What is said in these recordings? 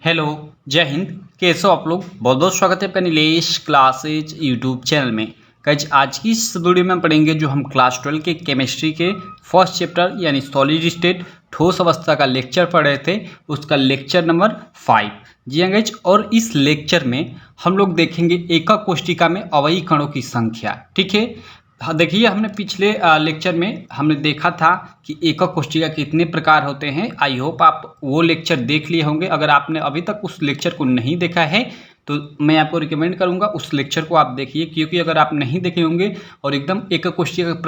Hello, जय हिंद। कैसे हो आप लोग? बहुत बहुत स्वागत है आपका नीलेश क्लासेज यूट्यूब चैनल में। गाइस आज की इस वीडियो में हम पढ़ेंगे जो हम क्लास 12 के केमिस्ट्री के फर्स्ट चैप्टर यानी सॉलिड स्टेट ठोस अवस्था का लेक्चर पढ़ रहे थे, उसका लेक्चर नंबर 5। जी हाँ गाइस, और इस लेक्चर में हम लोग देखेंगे एकक कोष्ठिका में अवयवी कणों की संख्या। ठीक है, हाँ देखिए, हमने पिछले लेक्चर में हमने देखा था कि एकक कोष्ठिका कितने प्रकार होते हैं। आई होप आप वो लेक्चर देख लिए होंगे। अगर आपने अभी तक उस लेक्चर को नहीं देखा है तो मैं आपको रिकमेंड करूंगा उस लेक्चर को आप देखिए, क्योंकि अगर आप नहीं देखे होंगे और एकदम एकक कोष्ठिका के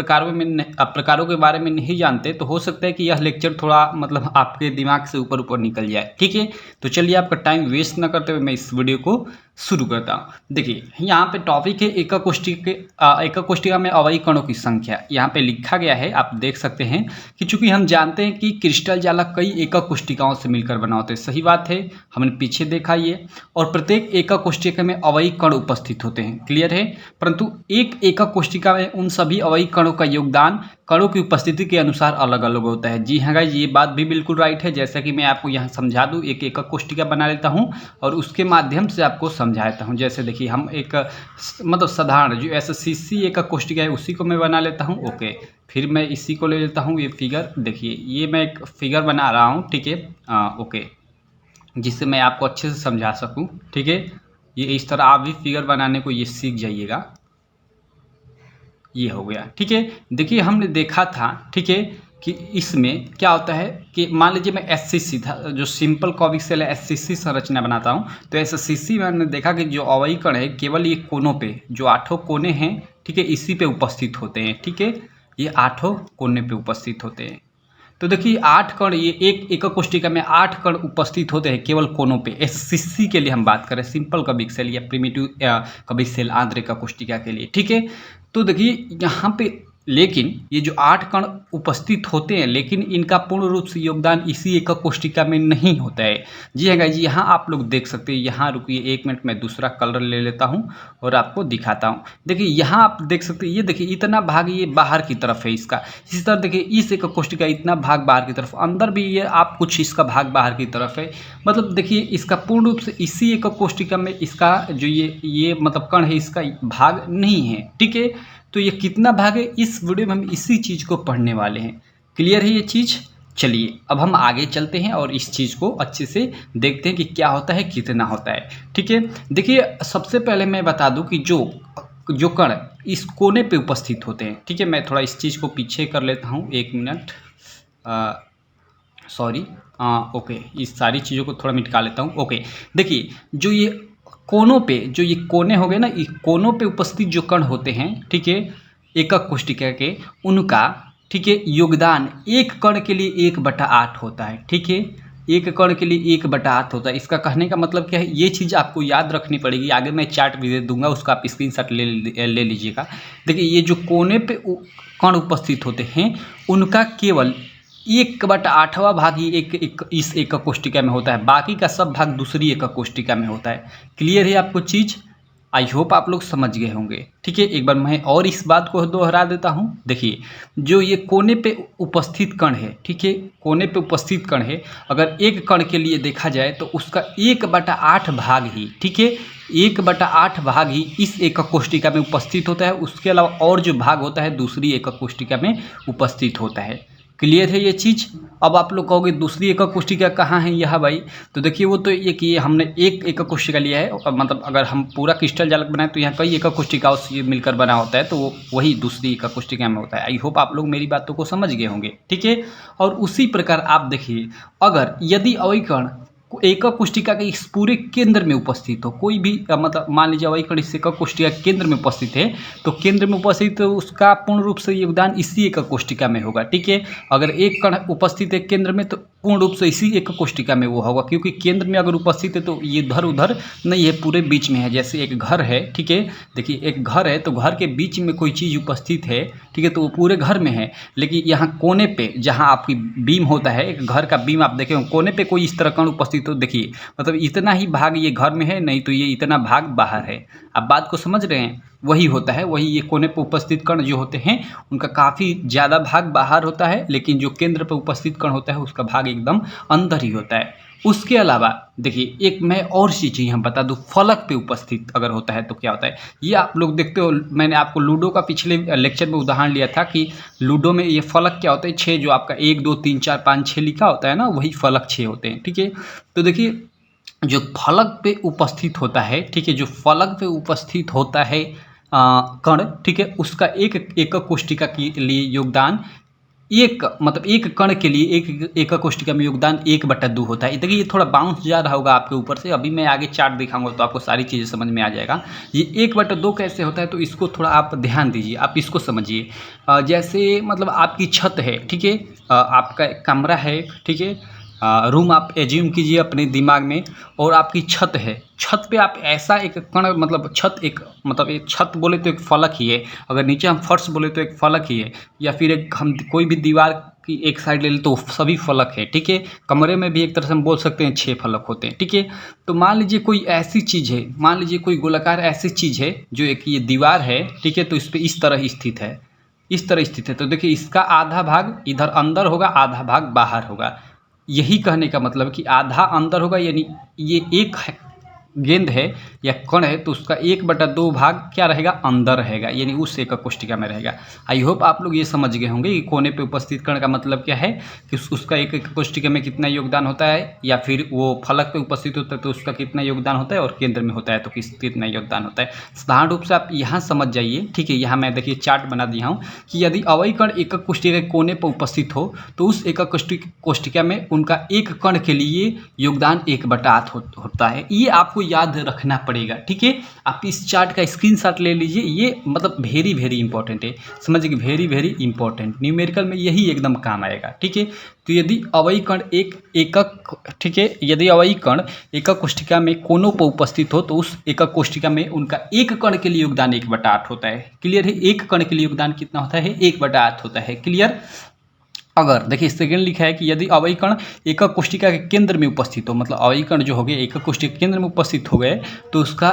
प्रकारों के बारे में नहीं जानते तो हो सकता है कि यह लेक्चर थोड़ा मतलब आपके दिमाग से ऊपर ऊपर निकल जाए। ठीक है, तो चलिए आपका टाइम वेस्ट ना करते हुए मैं इस वीडियो को शुरू करता हूँ। देखिए यहाँ पे टॉपिक है एकक कोष्ठिका में अवयवी कणों की संख्या। यहाँ पे लिखा गया है, आप देख सकते हैं कि चूंकि हम जानते हैं कि क्रिस्टल जालक कई एकक कोष्ठिकाओं से मिलकर बना होते हैं। सही बात है, हमने पीछे देखा ये। और प्रत्येक एकक कोष्ठिका में अवयवी कण उपस्थित होते हैं, क्लियर है। परंतु एक एकक कोष्ठिका में उन सभी अवयवी कणों का योगदान कणों की उपस्थिति के अनुसार अलग अलग होता है। जी हाँ गाइस, ये बात भी बिल्कुल राइट है। जैसा कि मैं आपको यहाँ समझा दूँ, एक एकक कोष्ठिका बना लेता हूँ और उसके माध्यम से आपको समझा देता हूँ। जैसे देखिए, हम एक मतलब साधारण जो SCC एकक कोष्ठिका है उसी को मैं बना लेता हूँ। ओके, फिर मैं इसी को ले लेता हूँ। ये फिगर देखिए, ये मैं एक फिगर बना रहा हूँ। ठीक है, ओके, जिससे मैं आपको अच्छे से समझा सकूँ। ठीक है, ये इस तरह आप भी फिगर बनाने को ये सीख जाइएगा। ये हो गया। ठीक है, देखिए हमने देखा था, ठीक है, कि इसमें क्या होता है कि मान लीजिए मैं SCC था, जो सिंपल कॉबिक सेल है SCC संरचना बनाता हूँ। तो SCC में हमने देखा कि जो अवयवी कण है केवल ये कोनों पे, जो 8 कोने हैं, ठीक है, इसी पे उपस्थित होते हैं। ठीक है, ये 8 कोने पे उपस्थित होते हैं। तो देखिए 8 कण, ये एक एकक कोष्ठिका में 8 कण उपस्थित होते हैं केवल कोनों पे। SCC के लिए हम बात करें, सिंपल कबिक सेल या प्रिमिटिव कबिक सेल आंतरिक एकक कोष्ठिका के लिए। ठीक है, तो देखिए यहाँ पे लेकिन ये जो 8 कण उपस्थित होते हैं, लेकिन इनका पूर्ण रूप से योगदान इसी एकक कोष्ठिका में नहीं होता है। जी हाँ गाइस, यहाँ आप लोग देख सकते हैं। यहाँ रुकिए 1 मिनट, मैं दूसरा कलर ले लेता हूँ और आपको दिखाता हूँ। देखिए यहाँ आप देख सकते हैं, ये देखिए इतना भाग ये बाहर की तरफ है इसका। इसी तरह देखिए इस एकक कोष्ठिका इतना भाग बाहर की तरफ, अंदर भी ये आप कुछ इसका भाग बाहर की तरफ है। मतलब देखिए इसका पूर्ण रूप से इसी एकक कोष्ठिका में इसका जो ये मतलब कण है, इसका भाग नहीं है। ठीक है, तो ये कितना भाग है, इस वीडियो में हम इसी चीज़ को पढ़ने वाले हैं। क्लियर है ये चीज़? चलिए अब हम आगे चलते हैं और इस चीज़ को अच्छे से देखते हैं कि क्या होता है, कितना होता है। ठीक है, देखिए सबसे पहले मैं बता दूं कि जो कण इस कोने पे उपस्थित होते हैं। ठीक है, मैं थोड़ा इस चीज़ को पीछे कर लेता हूँ, 1 मिनट, सॉरी, ओके, इस सारी चीज़ों को थोड़ा मिटा लेता हूँ। ओके, देखिए जो ये कोनों पे, जो ये कोने हो गए ना, ये कोनों पे उपस्थित जो कण होते हैं, ठीक है, एकक कोष्ठिका के, उनका, ठीक है, योगदान एक कण के लिए 1/8 होता है। ठीक है, एक कण के लिए 1/8 होता है। इसका कहने का मतलब क्या है, ये चीज़ आपको याद रखनी पड़ेगी। आगे मैं चार्ट भी दे दूंगा, उसका आप स्क्रीनशॉट ले लीजिएगा। देखिए ये जो कोने पे कण उपस्थित होते हैं, उनका केवल 1/8वां भाग ही इस एकक कोष्ठिका में होता है। बाकी का सब भाग दूसरी एकक कोष्ठिका में होता है। क्लियर है आपको चीज़? आई होप आप लोग समझ गए होंगे। ठीक है, एक बार मैं और इस बात को दोहरा देता हूँ। देखिए जो ये कोने पे उपस्थित कण है, ठीक है, कोने पे उपस्थित कण है, अगर एक कण के लिए देखा जाए तो उसका 1/8 भाग ही, ठीक है, 1/8 भाग ही इस एकक कोष्ठिका में उपस्थित होता है। उसके अलावा और जो भाग होता है दूसरी एकक कोष्ठिका में उपस्थित होता है। क्लियर है ये चीज़? अब आप लोग कहोगे दूसरी एकक कोष्ठिका कहाँ है यह भाई? तो देखिए वो तो ये हमने एक एकक कोष्ठिका लिया है, मतलब अगर हम पूरा क्रिस्टल जालक बनाए तो यहाँ कई एकक कोष्ठिकाओं से मिलकर बना होता है, तो वो वही दूसरी एकक कोष्ठिका में होता है। आई होप आप लोग मेरी बातों को समझ गए होंगे। ठीक है, और उसी प्रकार आप देखिए, अगर यदि अवयवी कण एकक कोष्ठिका के इस पूरे केंद्र में उपस्थित हो, कोई भी मतलब मान लीजिए अवयवी कण इस एकक कोष्ठिका के केंद्र में उपस्थित है, तो केंद्र में उपस्थित तो उसका पूर्ण रूप से योगदान इसी एकक कोष्ठिका में होगा। ठीक है, अगर एक कण उपस्थित है केंद्र में तो पूर्ण रूप से इसी एकक कोष्ठिका में वो होगा, क्योंकि केंद्र में अगर उपस्थित है तो ये इधर उधर नहीं है, पूरे बीच में है। जैसे एक घर है, ठीक है, देखिए एक घर है तो घर के बीच में कोई चीज़ उपस्थित है, ठीक है, तो वो पूरे घर में है। लेकिन यहाँ कोने पे जहाँ आपकी बीम होता है, एक घर का बीम आप देखें, कोने पे कोई इस तरह कण उपस्थित तो देखिए मतलब इतना ही भाग ये घर में है, नहीं तो ये इतना भाग बाहर है। आप बात को समझ रहे हैं? वही होता है, वही ये कोने पर उपस्थित कण जो होते हैं उनका काफ़ी ज़्यादा भाग बाहर होता है, लेकिन जो केंद्र पर उपस्थित कण होता है उसका भाग एकदम अंदर ही होता है। उसके अलावा देखिए एक मैं और चीज़ यहाँ बता दूँ, फलक पे उपस्थित अगर होता है तो क्या होता है, ये आप लोग देखते हो। मैंने आपको लूडो का पिछले लेक्चर में उदाहरण लिया था कि लूडो में ये फलक क्या होता है, 6 जो आपका 1 2 3 4 5 6 लिखा होता है ना, वही फलक 6 होते हैं। ठीक है, तो देखिए जो फलक पे उपस्थित होता है, ठीक है, जो फलक पे उपस्थित होता है कण, ठीक है, उसका एक एकक कोष्ठिका के लिए योगदान एक मतलब एक कण के लिए एक एकक कोष्ठिका में योगदान 1/2 होता है। देखिए ये थोड़ा बाउंस जा रहा होगा आपके ऊपर से, अभी मैं आगे चार्ट दिखाऊंगा तो आपको सारी चीज़ें समझ में आ जाएगा। ये 1/2 कैसे होता है, तो इसको थोड़ा आप ध्यान दीजिए, आप इसको समझिए। जैसे मतलब आपकी छत है, ठीक है, आपका एक कमरा है, ठीक है, रूम आप एज्यूम कीजिए अपने दिमाग में, और आपकी छत है। छत पे आप ऐसा एक कण मतलब छत एक मतलब एक छत बोले तो एक फलक ही है, अगर नीचे हम फर्श बोले तो एक फलक ही है, या फिर एक हम कोई भी दीवार की एक साइड ले लें तो सभी फलक है। ठीक है, कमरे में भी एक तरह से हम बोल सकते हैं 6 फलक होते हैं। ठीक है, तो मान लीजिए कोई ऐसी चीज़ है, मान लीजिए कोई गोलाकार ऐसी चीज़ है जो एक ये दीवार है, ठीक है, तो इस पर इस तरह स्थित है, इस तरह स्थित है। तो देखिए इसका आधा भाग इधर अंदर होगा, आधा भाग बाहर होगा। यही कहने का मतलब कि आधा अंदर होगा, यानी ये एक गेंद है या कण है तो उसका 1/2 भाग क्या रहेगा, अंदर रहेगा, यानी उस एकक कोष्ठिका में रहेगा। आई होप आप लोग ये समझ गए होंगे कि कोने पे उपस्थित कण का मतलब क्या है, कि उसका एक एकक कोष्ठिका में कितना योगदान होता है, या फिर वो फलक पे उपस्थित होता है तो उसका कितना योगदान होता है, और केंद्र में होता है तो कितना योगदान होता है। साधारण रूप से आप यहाँ समझ जाइए। ठीक है, यहाँ मैं देखिए चार्ट बना दिया हूँ कि यदि अवयवी कण एकक कोष्ठिका के कोने पर उपस्थित हो तो उस एकक कोष्ठिका में उनका एक कण के लिए योगदान 1/8 होता है। ये आपको याद रखना पड़ेगा। ठीक है, आप इस चार्ट का स्क्रीनशॉट ले लीजिए, ये मतलब वेरी वेरी इंपॉर्टेंट है, समझिए, वेरी वेरी इंपॉर्टेंट, न्यूमेरिकल में यही एकदम काम आएगा। ठीक है, तो यदि अवयवी कण एक एकक, ठीक है, यदि अवयवी कण एकक कोष्ठिका में कोनों पर उपस्थित हो तो उस एकक कोष्ठिका में उनका एक कण के लिए योगदान 1/8 होता है। क्लियर है, एक कण के लिए योगदान कितना होता है, 1/8 होता है। क्लियर। अगर देखिए सेकंड लिखा है कि यदि अवयवी कण एकक कोष्ठिका के केंद्र में उपस्थित हो, मतलब अवयवी कण जो हो गए एकक कोष्ठिका के केंद्र में उपस्थित हो गए तो उसका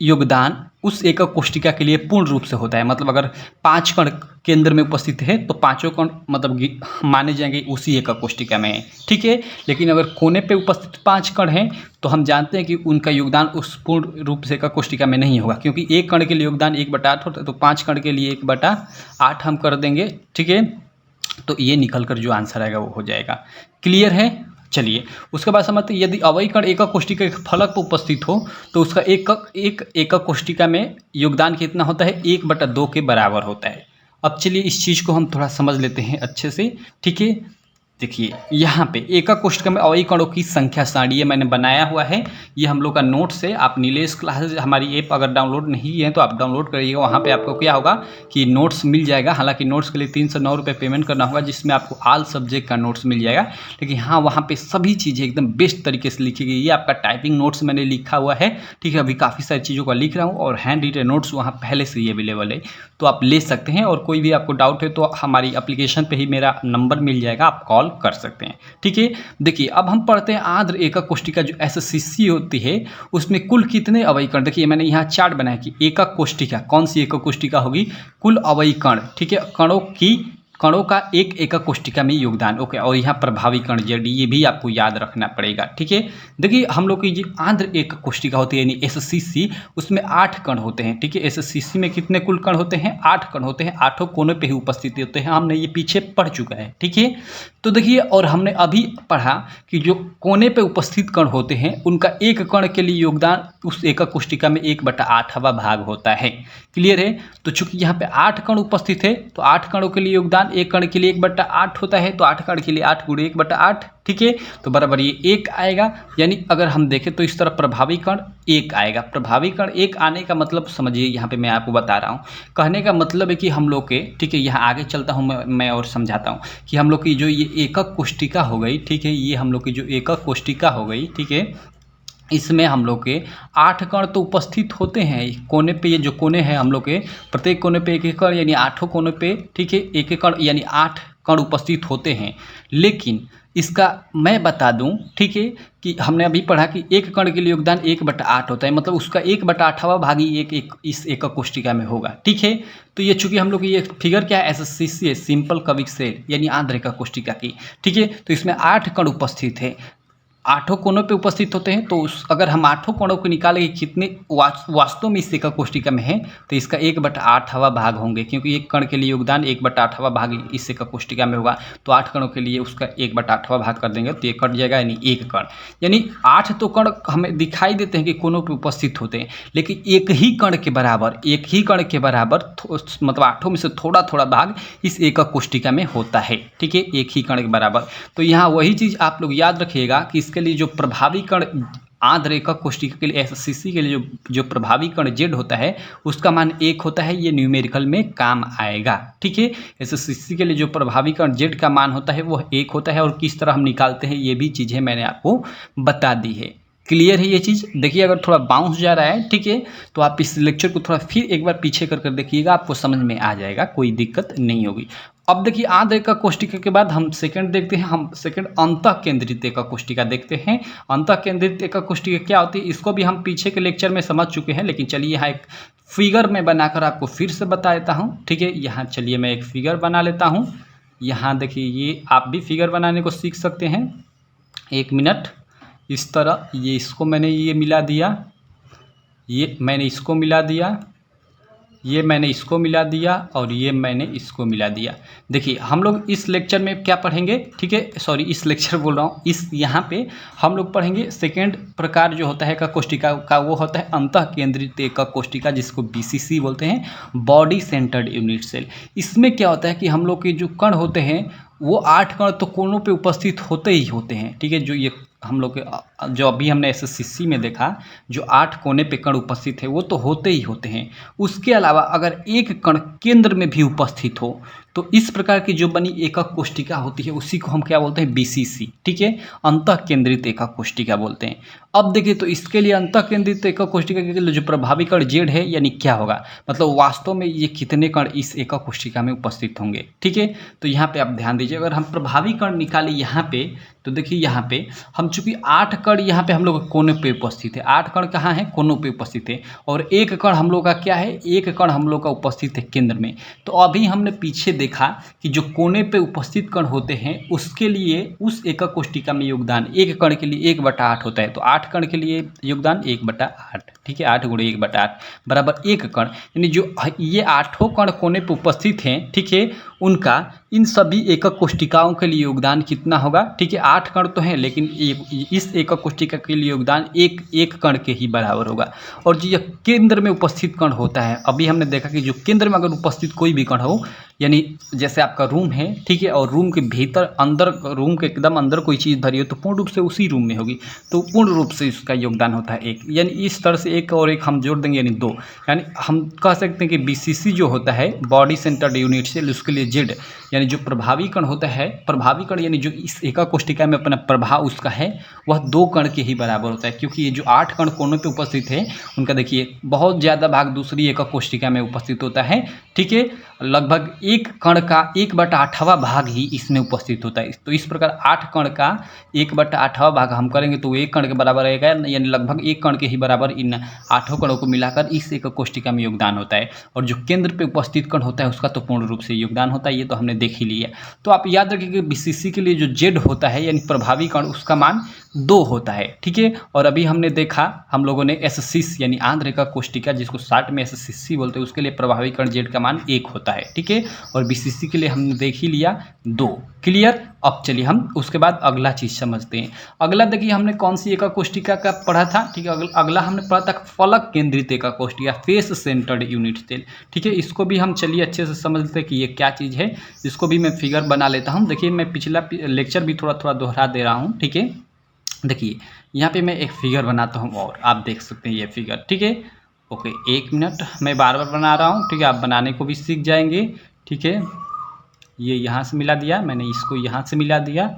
योगदान उस एकक कोष्ठिका के लिए पूर्ण रूप से होता है। मतलब अगर 5 कण केंद्र में उपस्थित है तो पांचों कण मतलब माने जाएंगे उसी एकक कोष्ठिका में। ठीक है, लेकिन अगर कोने पे उपस्थित 5 कण हैं तो हम जानते हैं कि उनका योगदान उस पूर्ण रूप से एकक कोष्ठिका में नहीं होगा, क्योंकि एक कण के लिए योगदान 1/8 होता है, तो 5 कण के लिए 1/8 हम कर देंगे। ठीक है, तो ये निकल कर जो आंसर आएगा वो हो जाएगा। क्लियर है। चलिए उसके बाद समझते हैं, यदि अवयवी कण एकक कोष्ठिका के फलक पर उपस्थित हो तो उसका एक एकक कोष्ठिका में योगदान कितना होता है, 1/2 के बराबर होता है। अब चलिए इस चीज़ को हम थोड़ा समझ लेते हैं अच्छे से। ठीक है, देखिए यहाँ पे एकक कोष्ठिका में अवयवी कणों की संख्या सारणी ये मैंने बनाया हुआ है, ये हम लोग का नोट्स है। आप नीलेश क्लासेज हमारी ऐप अगर डाउनलोड नहीं है तो आप डाउनलोड करिएगा, वहाँ पे आपको क्या होगा कि नोट्स मिल जाएगा। हालांकि नोट्स के लिए 309 रुपये पेमेंट करना होगा, जिसमें आपको ऑल सब्जेक्ट का नोट्स मिल जाएगा। लेकिन हाँ, वहाँ पर सभी चीज़ें एकदम बेस्ट तरीके से लिखी गई। ये आपका टाइपिंग नोट्स मैंने लिखा हुआ है। ठीक है, अभी काफ़ी सारी चीज़ों का लिख रहा हूँ और हैंड रिटन नोट्स वहाँ पहले से ही अवेलेबल है, तो आप ले सकते हैं। और कोई भी आपको डाउट है तो हमारी एप्लीकेशन पे ही मेरा नंबर मिल जाएगा, आप कॉल कर सकते हैं। ठीक है, देखिए अब हम पढ़ते हैं आंध्र एकक कोष्ठिका जो एससीसी होती है उसमें कुल कितने अवयवी कण। देखिए मैंने यहाँ चार्ट बनाया कि एकक कोष्ठिका कौन सी एकक कोष्ठिका होगी, कुल अवयवी कण। ठीक है, कणों का एक एकक कोष्ठिका में योगदान। ओके, और यहाँ प्रभावी कण जेड, ये भी आपको याद रखना पड़ेगा। ठीक है, देखिए हम लोग की जो आंध्र एकक कोष्ठिका होती है यानी एससीसी, उसमें 8 कण होते हैं। ठीक है, एससीसी में कितने कुल कण होते हैं, 8 कण होते हैं, 8 कोने पे ही उपस्थित होते हैं। हमने ये पीछे पढ़ चुका है। ठीक है, तो देखिए और हमने अभी पढ़ा कि जो कोने पे उपस्थित कण होते हैं उनका एक कण के लिए योगदान उस एकक कोष्ठिका में 1/8वां भाग होता है। क्लियर है, तो चूंकि यहाँ पे 8 कण उपस्थित है तो 8 कणों के लिए योगदान एक कण के लिए 1/8 होता है, तो 8 कण के लिए 8 × 1/8। ठीक है, तो बराबर ये 1 आएगा। यानी अगर हम देखें तो इस तरह प्रभावी कण 1 आएगा। प्रभावी कण 1 आने का मतलब समझिए, यहाँ पे मैं आपको बता रहा हूँ, कहने का मतलब है कि हम लोग के, ठीक है, यहाँ आगे चलता हूँ मैं और समझाता हूँ कि हम लोग की जो ये एकक कोष्ठिका हो गई, ठीक है, ये हम लोग की जो एकक कोष्ठिका हो गई, ठीक है, इसमें हम लोग के 8 कण तो उपस्थित होते हैं कोने पे। ये जो कोने हैं हम लोग के प्रत्येक कोने पे एक एक कण, यानी 8 कोने पे, ठीक है, एक एक कण यानी 8 कण उपस्थित होते हैं। लेकिन इसका मैं बता दूं, ठीक है, कि हमने अभी पढ़ा कि एक कण के लिए योगदान 1/8 होता है, मतलब उसका 1/8वां भाग ही इस एकक कोष्ठिका में होगा। ठीक है, तो ये चूंकि हम लोग ये फिगर क्या है, एससीसी है, सिंपल क्यूबिक सेल, यानी आंध्र एकक कोष्ठिका की। ठीक है, तो इसमें 8 कण उपस्थित है। आठों कोनों पे उपस्थित होते हैं, तो अगर हम आठों कोणों को निकालेंगे कितने वास्तव में इस एका कोष्टिका में है, तो इसका 1/8वां भाग होंगे, क्योंकि एक कण के लिए योगदान 1/8वां भाग इस एका कोष्टिका में होगा। तो 8 कणों के लिए उसका 1/8वां भाग कर देंगे तो ये कट जाएगा, यानी 1 कण। यानी 8 तो कण हमें दिखाई देते हैं कि कोनों पे उपस्थित होते हैं, लेकिन एक ही कण के बराबर मतलब आठों में से थोड़ा थोड़ा भाग इस एका कोष्टिका में होता है। ठीक है, एक ही कण के बराबर। तो यहाँ वही चीज़ आप लोग याद रखिएगा कि इसके लिए जो प्रभावी कण आंध्र एका कोष्टिका के लिए एससीसी के लिए जो प्रभावी कण जेड होता है उसका मान 1 होता है। ये न्यूमेरिकल में काम आएगा। ठीक है, एससीसी के लिए जो प्रभावी कण जेड का मान होता है वो 1 होता है, और किस तरह हम निकालते हैं ये भी चीज़ें मैंने आपको बता दी है। क्लियर है ये चीज़? देखिए, अगर थोड़ा बाउंस जा रहा है, ठीक है, तो आप इस लेक्चर को थोड़ा फिर एक बार पीछे कर देखिएगा, आपको समझ में आ जाएगा, कोई दिक्कत नहीं होगी। अब देखिए, आंध्र एका कोष्टिका के बाद हम सेकंड देखते हैं। हम सेकंड अंतः केंद्रित एका कोष्टिका देखते हैं। अंतः केंद्रित एका कोष्टिका क्या होती है, इसको भी हम पीछे के लेक्चर में समझ चुके हैं, लेकिन चलिए यहाँ एक फिगर में बनाकर आपको फिर से बता देता हूँ। ठीक है, यहाँ चलिए मैं एक फिगर बना लेता हूँ। यहाँ देखिए, ये आप भी फिगर बनाने को सीख सकते हैं। 1 मिनट। इस तरह ये इसको मैंने ये मिला दिया, ये मैंने इसको मिला दिया, ये मैंने इसको मिला दिया, और ये मैंने इसको मिला दिया। देखिए, हम लोग इस लेक्चर में क्या पढ़ेंगे, ठीक है, सॉरी इस लेक्चर बोल रहा हूँ, इस यहाँ पे हम लोग पढ़ेंगे सेकेंड प्रकार जो होता है एका कोष्टिका का, वो होता है अंतः केंद्रित एका कोष्टिका, जिसको बीसीसी बोलते हैं, बॉडी सेंटर्ड यूनिट सेल। इसमें क्या होता है कि हम लोग के जो कण होते हैं वो 8 कण तो कोनों पे उपस्थित होते ही होते हैं। ठीक है, जो ये हम लोग के जो अभी हमने एससीसी में देखा, जो 8 कोने पे कण उपस्थित है वो तो होते ही होते हैं। उसके अलावा अगर एक कण केंद्र में भी उपस्थित हो तो इस प्रकार की जो बनी एकक कोष्टिका होती है उसी को हम क्या बोलते हैं, बीसीसी। ठीक है, अंतः केंद्रित एकक कोष्टिका बोलते हैं। अब देखिए, तो इसके लिए अंतः केंद्रित एकक कोष्टिका के लिए जो प्रभावी कण जेड है, यानी क्या होगा, मतलब वास्तव में ये कितने कण इस एकक कोष्टिका में उपस्थित होंगे। ठीक है, तो यहाँ पे आप ध्यान दीजिए, अगर हम प्रभावी कण निकालें यहाँ पे, तो देखिए यहाँ पे हम चूंकि 8 कण यहाँ पे हम लोग कोने पे उपस्थित है, 8 कण कहाँ है, कोनों पे उपस्थित है, और एक कण हम लोग का क्या है, एक कण हम लोग का उपस्थित है केंद्र में। तो अभी हमने पीछे देखा कि जो कोने पे उपस्थित कण होते हैं उसके लिए उस एकक कोष्टिका में योगदान एक कण के लिए 1/8 होता है। तो 8 कण के लिए योगदान 1/8। ठीक है, 8 × 1/8 बराबर 1 कण, यानी जो ये 8 कण कोने पे उपस्थित हैं, ठीक है, उनका इन सभी एकक कोष्टिकाओं के लिए योगदान कितना होगा। ठीक है, 8 कण तो हैं, लेकिन इस एकक कोष्टिका के लिए योगदान एक कण के ही बराबर होगा। और जो यह केंद्र में उपस्थित कण होता है, अभी हमने देखा कि जो केंद्र में अगर उपस्थित कोई भी कण हो, यानी जैसे आपका रूम है, ठीक है, और रूम के भीतर अंदर, रूम के एकदम अंदर कोई चीज़ धरी हो तो पूर्ण रूप से उसी रूम में होगी, तो पूर्ण रूप से इसका योगदान होता है 1। यानी इस तरह से 1 और 1 हम जोड़ देंगे, यानी 2। यानी हम कह सकते हैं कि बीसीसी जो होता है, बॉडी सेंटर्ड यूनिट सेल, उसके लिए जेड यानी जो प्रभावी कण होता है, प्रभावी कण यानी जो इस एकक कोष्टिका में अपना प्रभाव उसका है वह 2 कण के ही बराबर होता है, क्योंकि ये जो 8 कण कोनों पे उपस्थित है उनका देखिए बहुत ज़्यादा भाग दूसरी एकक कोष्टिका में उपस्थित होता है। ठीक है, लगभग एक कण का 1/8वां भाग ही इसमें उपस्थित होता है। तो इस प्रकार 8 कण का 1/8वां भाग हम करेंगे तो 1 कण के बराबर रहेगा, यानी लगभग 1 कण के ही बराबर इन 8 कणों को मिलाकर इस एकक कोष्टिका में योगदान होता है। और जो केंद्र पे उपस्थित कण होता है उसका तो पूर्ण रूप से योगदान होता है, ये तो हमने देख ही लिया। तो आप याद रखिए कि बीसीसी के लिए जो जेड होता है यानी प्रभावी कण, उसका मान 2 होता है। ठीक है, और अभी हमने देखा हम लोगों ने एससीसी यानी आंध्र एकक कोष्टिका, जिसको शॉर्ट में एससीसी बोलते हैं, उसके लिए प्रभावी कण जेड का मान 1 होता है। ठीक है, और बीसीसी के लिए हमने देख ही लिया 2। क्लियर? अब चलिए हम उसके बाद अगला चीज समझते हैं। अगला देखिए, हमने कौन सी एकक कोष्टिका का पढ़ा था। ठीक है, अगला हमने पढ़ा था फलक केंद्रित एकक कोष्टिका, फेस सेंटर्ड यूनिट सेल। ठीक है, इसको भी हम चलिए अच्छे से समझते हैं कि ये क्या चीज़ है। इसको भी मैं फिगर बना लेता हूँ। देखिए, मैं पिछला लेक्चर भी थोड़ा थोड़ा दोहरा दे रहा हूँ। ठीक है, देखिए यहाँ पे मैं एक फिगर बनाता हूँ और आप देख सकते हैं ये फिगर। ठीक है, ओके, 1 मिनट, मैं बार बार बना रहा हूँ। ठीक है, आप बनाने को भी सीख जाएंगे। ठीक है, ये यहाँ से मिला दिया, मैंने इसको यहाँ से मिला दिया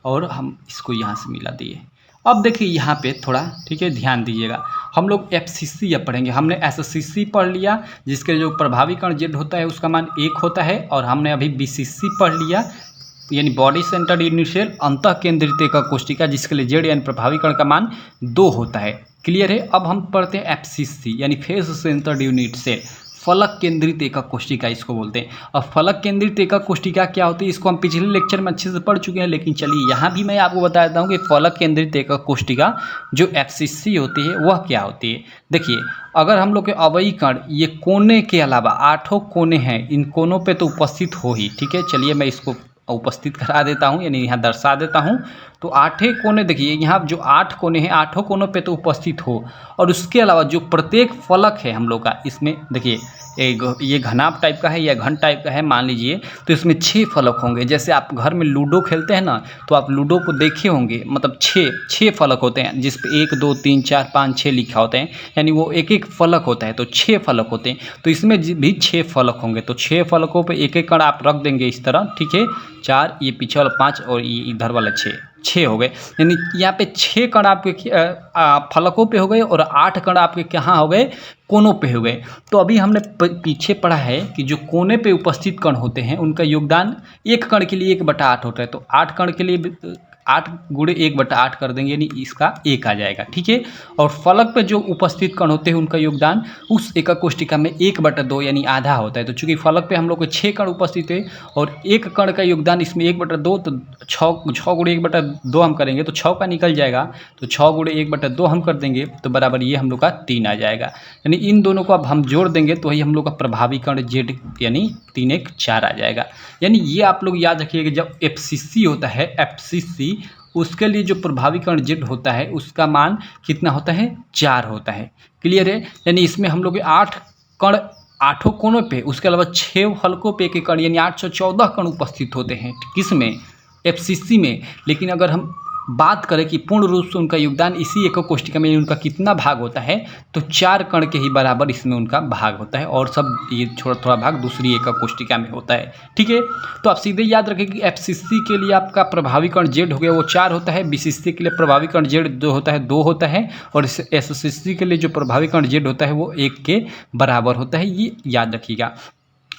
और हम इसको यहाँ से मिला दिए। अब देखिए यहाँ पे थोड़ा, ठीक है, ध्यान दीजिएगा। हम लोग एफसीसी अब पढ़ेंगे। हमने एससीसी पढ़ लिया, जिसके जो प्रभावी कण जेड होता है उसका मान 1 होता है, और हमने अभी बीसीसी पढ़ लिया यानी बॉडी सेंटर्ड यूनिट सेल, अंतः केंद्रित एकक कोष्टिका, जिसके लिए जेड यानी प्रभावी कण का मान 2 होता है। क्लियर है? अब हम पढ़ते हैं एफसीसी यानी फेस सेंटर्ड यूनिट सेल। फलक केंद्रित एकक कोष्टिका इसको बोलते हैं। अब फलक केंद्रित एकक कोष्टिका क्या होती है इसको हम पिछले लेक्चर में अच्छे से पढ़ चुके हैं, लेकिन चलिए यहाँ भी मैं आपको बता देता हूँ कि फलक केंद्रित एकक कोष्टिका जो FCC होती है वह क्या होती है। देखिए, अगर हम लोग के अवयवी कण ये कोने के अलावा 8 कोने हैं, इन कोनों पे तो उपस्थित हो ही, ठीक है। चलिए मैं इसको उपस्थित करा देता हूँ, यानी यहाँ दर्शा देता हूँ। तो 8 कोने, देखिए यहाँ जो 8 कोने हैं 8 कोनों पे तो उपस्थित हो, और उसके अलावा जो प्रत्येक फलक है हम लोग का, इसमें देखिए ये घनाभ टाइप का है या घन टाइप का है मान लीजिए, तो इसमें 6 फलक होंगे। जैसे आप घर में लूडो खेलते हैं ना, तो आप लूडो को देखे होंगे, मतलब 6 फलक होते हैं जिस पे 1 2 3 4 5 6 लिखा होता है, यानी वो एक एक फलक होता है, तो 6 फलक होते हैं। तो इसमें भी 6 फलक होंगे, तो 6 फलकों पे एक एक कण आप रख देंगे इस तरह, ठीक है। 4, ये पीछे वाला 5 और ये इधर वाला 6 हो गए, यानी यहाँ पे 6 कण आपके फलकों पे हो गए और 8 कण आपके कहाँ हो गए, कोनों पे हो गए। तो अभी हमने पीछे पढ़ा है कि जो कोने पे उपस्थित कण होते हैं उनका योगदान एक कण के लिए 1/8 होता है, तो 8 कण के लिए 8 गुणे 1/8 कर देंगे, यानी इसका 1 आ जाएगा, ठीक है। और फलक पे जो उपस्थित कण होते हैं उनका योगदान उस एकक कोष्टिका में 1/2 यानी आधा होता है। तो चूंकि फलक पे हम लोग के 6 कण उपस्थित है और एक कण का योगदान इसमें 1/2, तो 6 गुणे 1/2 हम करेंगे तो 6 का निकल जाएगा, तो 6 गुणे 1/2 हम कर देंगे तो बराबर ये हम लोग का 3 आ जाएगा। यानी इन दोनों को अब हम जोड़ देंगे तो वही हम लोग का प्रभावी कण Z यानी 3 1 4 आ जाएगा। यानी ये आप लोग याद रखिएगा, जब FCC होता है FCC, उसके लिए जो प्रभावी कण Z होता है उसका मान कितना होता है, 4 होता है। क्लियर है। यानी इसमें हम लोग 8 कण 8 कोनों पे, उसके अलावा 6 फलकों पे एक कण यानी 814 कण उपस्थित होते हैं, किसमें, FCC में। लेकिन अगर हम बात करें कि पूर्ण रूप से उनका योगदान इसी एकक कोष्टिका में उनका कितना भाग होता है, तो 4 कण के ही बराबर इसमें उनका भाग होता है, और सब ये थोड़ा थोड़ा भाग दूसरी एकक कोष्टिका में होता है, ठीक है। तो आप सीधे याद रखें कि FCC के लिए आपका प्रभावी कण Z हो गया वो 4 होता है, BCC के लिए प्रभावी कण Z जो होता है 2 होता है, और SCC के लिए जो प्रभावी कण Z होता है वो 1 के बराबर होता है, ये याद रखिएगा।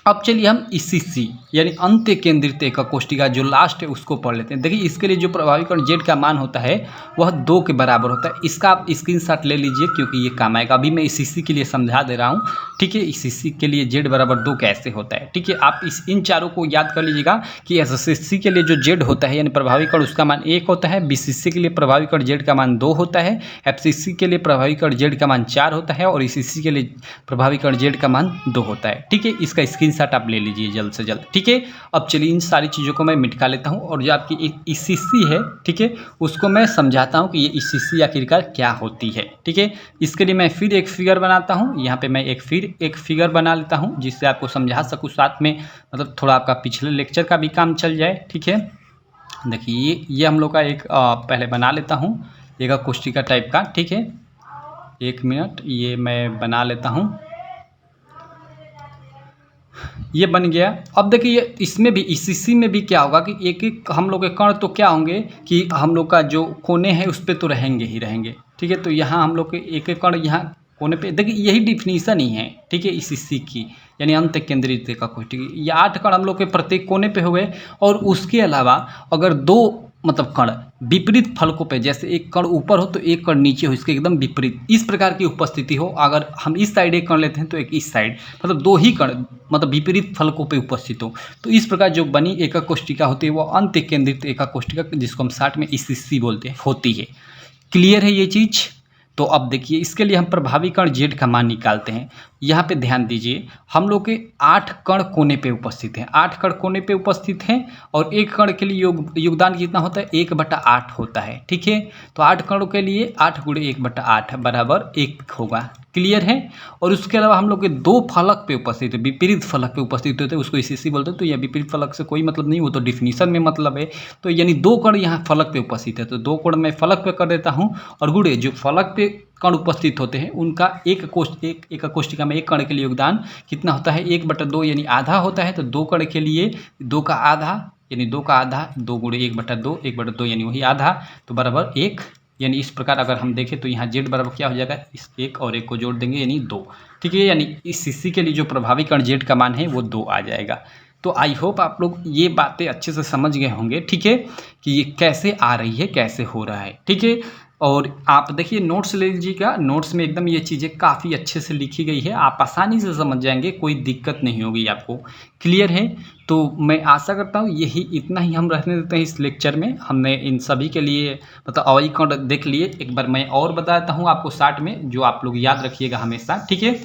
अब चलिए हम ECC यानी अंत्य केंद्रित एकक कोष्टिका जो लास्ट है उसको पढ़ लेते हैं। देखिए इसके लिए जो प्रभावी कण Z का मान होता है वह 2 के बराबर होता है। इसका आप स्क्रीनशॉट ले लीजिए क्योंकि ये काम आएगा। अभी मैं ECC के लिए समझा दे रहा हूँ, ठीक है। ECC के लिए Z बराबर 2 कैसे होता है, ठीक है। आप इन चारों को याद कर लीजिएगा कि SCC के लिए जो Z होता है यानी प्रभावी कण उसका मान 1 होता है, BCC के लिए प्रभावी कण Z का मान 2 होता है, FCC के लिए प्रभावी कण Z का मान 4 होता है, और ECC के लिए प्रभावी कण Z का मान 2 होता है, ठीक है। इसका स्क्रीनशॉट आप ले लीजिए जल्द से जल्द, ठीक है। अब चलिए इन सारी चीज़ों को मैं मिटा लेता हूँ, और जो आपकी ECC है, ठीक है, उसको मैं समझाता हूँ कि ये ECC आखिरकार क्या होती है, ठीक है। इसके लिए मैं फिर एक फिगर बनाता हूँ, यहाँ पे मैं एक फिगर बना लेता हूँ जिससे आपको समझा सकूँ साथ में, मतलब थोड़ा आपका पिछले लेक्चर का भी काम चल जाए, ठीक है। देखिए ये हम लोग का एक पहले बना लेता हूँ एकक कोष्टिका टाइप का, ठीक है। 1 मिनट, ये मैं बना लेता हूँ, ये बन गया। अब देखिए इसमें भी ECC में भी क्या होगा कि एक एक हम लोग के कण तो क्या होंगे कि हम लोग का जो कोने हैं उस पर तो रहेंगे ही रहेंगे, ठीक है। तो यहाँ हम लोग के एक एक कण यहाँ कोने पे, देखिए यही डिफिनीसन ही है, ठीक है, ECC की, यानी अंत्य केंद्रित एकक कोष्टिका। ये 8 कण हम लोग के प्रत्येक कोने पे हो गए, और उसके अलावा अगर 2 मतलब कण विपरीत फलकों पे, जैसे एक कण ऊपर हो तो एक कण नीचे हो, इसके एकदम विपरीत, इस प्रकार की उपस्थिति हो। अगर हम इस साइड एक कण लेते हैं तो एक इस साइड, मतलब 2 ही कण मतलब विपरीत फलकों पे उपस्थित हो, तो इस प्रकार जो बनी एकक कोष्टिका होती है वो अंत्य केंद्रित एकक कोष्टिका, जिसको हम शॉर्ट में ECC बोलते हैं, होती है। क्लियर है ये चीज़। तो अब देखिए इसके लिए हम प्रभावी कण Z का मान निकालते हैं। यहाँ पे ध्यान दीजिए, हम लोग के 8 कण कोने पे उपस्थित हैं, 8 कण कोने पे उपस्थित हैं, और एक कण के लिए योगदान कितना होता है, 1/8 होता है, ठीक है। तो 8 कणों के लिए 8 गुणे 1/8 बराबर 1 होगा। क्लियर है। और उसके अलावा हम लोग के 2 फलक पे उपस्थित है, विपरीत फलक पे उपस्थित होते हैं, उसको ECC बोलते हैं। तो यह विपरीत फलक से कोई मतलब नहीं, वो तो डिफिनीशन में मतलब है। तो यानी 2 कण यहाँ फलक पे उपस्थित है, तो 2 कण मैं फलक पे कर देता हूँ, और गुणे जो फलक पे कण उपस्थित होते हैं उनका एक कोष्टिका में एक कण के लिए योगदान कितना होता है, 1/2 यानी आधा होता है। तो 2 कण के लिए 2 का आधा यानी 2 का आधा, 2 गुणे 1/2 यानी वही आधा, तो बराबर 1। यानी इस प्रकार अगर हम देखें तो यहाँ Z बराबर क्या हो जाएगा, इस 1 और 1 को जोड़ देंगे यानी 2, ठीक है। यानी इस ECC के लिए जो प्रभावी कण Z का मान है वो 2 आ जाएगा। तो आई होप आप लोग ये बातें अच्छे से समझ गए होंगे, ठीक है, कि ये कैसे आ रही है, कैसे हो रहा है, ठीक है। और आप देखिए नोट्स ले लीजिएगा, नोट्स में एकदम ये चीज़ें काफ़ी अच्छे से लिखी गई है, आप आसानी से समझ जाएंगे, कोई दिक्कत नहीं होगी आपको। क्लियर है? तो मैं आशा करता हूँ यही इतना ही हम रहने देते हैं इस लेक्चर में। हमने इन सभी के लिए मतलब अवयवी कण देख लिए। एक बार मैं और बता देता हूँ आपको शार्ट में, जो आप लोग याद रखिएगा हमेशा, ठीक है।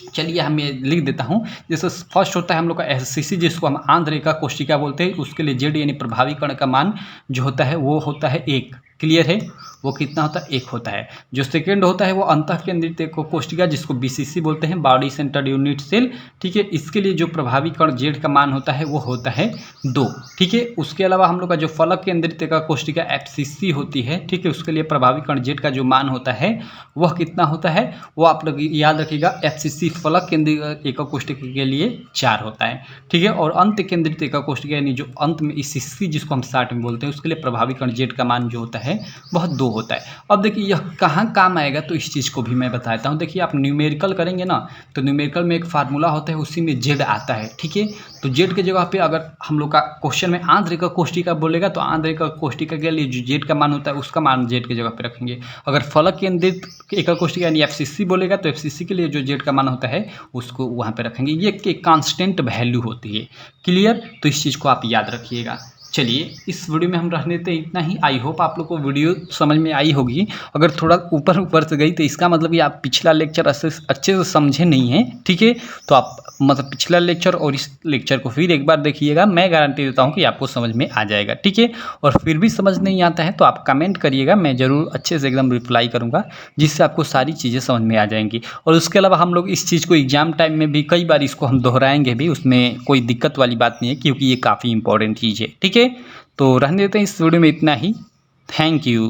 चलिए हम ये लिख देता हूँ। जैसे फर्स्ट होता है हम लोग का एससीसी, जिसको हम आंध्र रेखा कोशिका बोलते हैं। उसके लिए जेड यानी प्रभावी कण का मान जो होता है वो होता है 1। क्लियर है? वो कितना होता है? 1 होता है। जो सेकेंड होता है वो अंतः केंद्रित कोशिका, जिसको बीसीसी बोलते हैं, बॉडी सेंटर्ड यूनिट सेल, ठीक है। इसके लिए जो प्रभावी कण जेड का मान होता है वो होता है 2, ठीक है। उसके अलावा हम लोग का जो फलक केंद्रित कोशिका एफसीसी होती है, ठीक है, उसके लिए प्रभावी कण जेड का जो मान होता है वह कितना होता है, वो आप लोग याद रखिएगा। एफसीसी फलक केंद्रित एকক कोशिका के लिए 4 होता है, ठीक है। और अंत केंद्रित एকক कोशिका यानी जो अंत में सीसी जिसको हम शार्ट में बोलते हैं, उसके लिए प्रभावी कण जेड का मान जो होता है वह 2 होता है। अब देखिए यह कहाँ काम आएगा, तो इस चीज़ को भी मैं बताता हूँ। देखिए आप न्यूमेरिकल करेंगे ना, तो न्यूमेरिकल में एक फार्मूला होता है, उसी में जेड आता है, ठीक है। तो जेड के जगह पे अगर हम लोग का क्वेश्चन में आंध्र रेखा कोशिका बोलेगा, तो आंध्र रेखा कोशिका के लिए जो जेड का मान होता है उसका मान जेड के जगह पे रखेंगे। अगर फलक केंद्रित एকক कोशिका यानी एफसीसी बोलेगा, तो एफसीसी के लिए जो जेड का मान होता है उसको वहाँ पे रखेंगे। ये एक कांस्टेंट वैल्यू होती है। क्लियर? तो इस चीज़ को आप याद रखिएगा। चलिए इस वीडियो में हम रहने देते इतना ही। आई होप आप लोग को वीडियो समझ में आई होगी। अगर थोड़ा ऊपर से गई तो इसका मतलब ये आप पिछला लेक्चर अच्छे से समझे नहीं हैं, ठीक है। तो आप मतलब पिछला लेक्चर और इस लेक्चर को फिर एक बार देखिएगा, मैं गारंटी देता हूँ कि आपको समझ में आ जाएगा, ठीक है। और फिर भी समझ नहीं आता है तो आप कमेंट करिएगा, मैं ज़रूर अच्छे से एकदम रिप्लाई करूँगा, जिससे आपको सारी चीज़ें समझ में आ जाएंगी। और उसके अलावा हम लोग इस चीज़ को एग्जाम टाइम में भी कई बार इसको हम दोहराएंगे भी, उसमें कोई दिक्कत वाली बात नहीं है, क्योंकि ये काफ़ी इंपॉर्टेंट चीज़ है, ठीक है। तो रहने देते हैं इस वीडियो में इतना ही। Thank you.